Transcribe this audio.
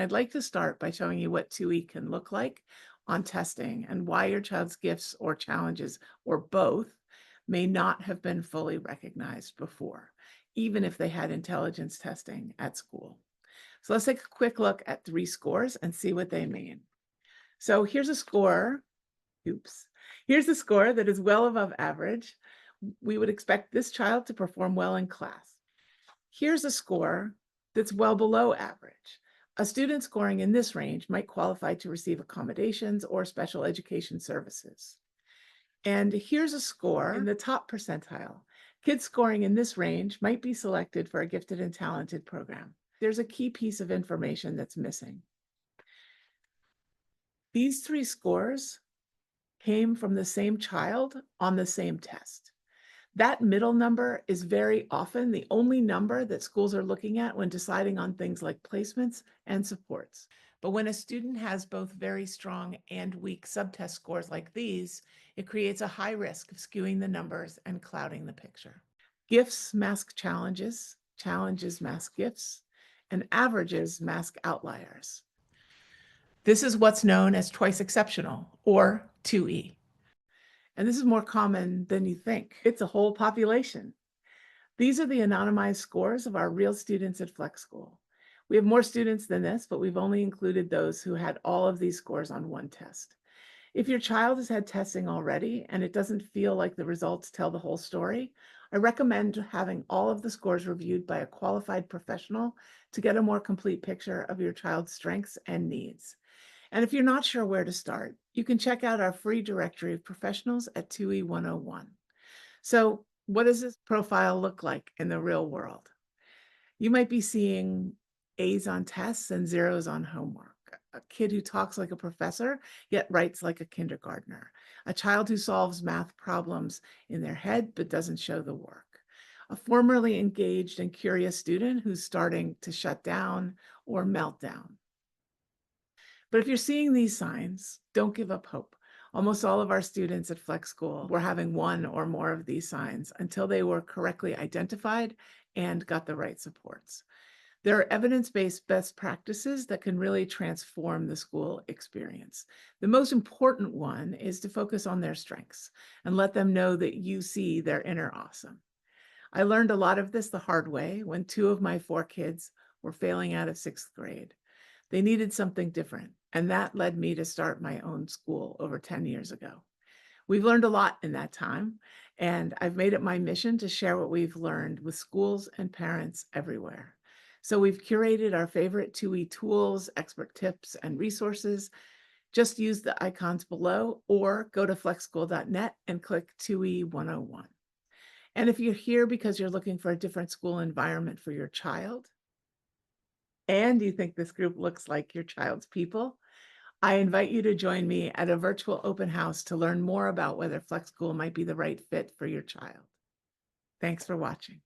I'd like to start by showing you what 2E can look like on testing and why your child's gifts or challenges, or both, may not have been fully recognized before, even if they had intelligence testing at school. So let's take a quick look at 3 scores and see what they mean. So here's a score. Oops. Here's a score that is well above average. We would expect this child to perform well in class. Here's a score that's well below average. A student scoring in this range might qualify to receive accommodations or special education services. And here's a score in the top percentile. Kids scoring in this range might be selected for a gifted and talented program. There's a key piece of information that's missing. These 3 scores came from the same child on the same test. That middle number is very often the only number that schools are looking at when deciding on things like placements and supports. But when a student has both very strong and weak subtest scores like these, it creates a high risk of skewing the numbers and clouding the picture. Gifts mask challenges, challenges mask gifts, and averages mask outliers. This is what's known as twice exceptional, or 2E. And this is more common than you think. It's a whole population. These are the anonymized scores of our real students at Flex School. We have more students than this, but we've only included those who had all of these scores on one test. If your child has had testing already and it doesn't feel like the results tell the whole story, I recommend having all of the scores reviewed by a qualified professional to get a more complete picture of your child's strengths and needs. And if you're not sure where to start, you can check out our free directory of professionals at 2E 101. So what does this profile look like in the real world? You might be seeing A's on tests and zeros on homework. A kid who talks like a professor, yet writes like a kindergartner. A child who solves math problems in their head, but doesn't show the work. A formerly engaged and curious student who's starting to shut down or melt down. But if you're seeing these signs, don't give up hope. Almost all of our students at Flex School were having one or more of these signs until they were correctly identified and got the right supports. There are evidence-based best practices that can really transform the school experience. The most important one is to focus on their strengths and let them know that you see their inner awesome. I learned a lot of this the hard way when 2 of my 4 kids were failing out of 6th grade. They needed something different, and that led me to start my own school over 10 years ago. We've learned a lot in that time, and I've made it my mission to share what we've learned with schools and parents everywhere. So we've curated our favorite 2E tools, expert tips, and resources. Just use the icons below or go to flexschool.net and click 2E 101. And if you're here because you're looking for a different school environment for your child, and you think this group looks like your child's people, I invite you to join me at a virtual open house to learn more about whether Flex School might be the right fit for your child. Thanks for watching.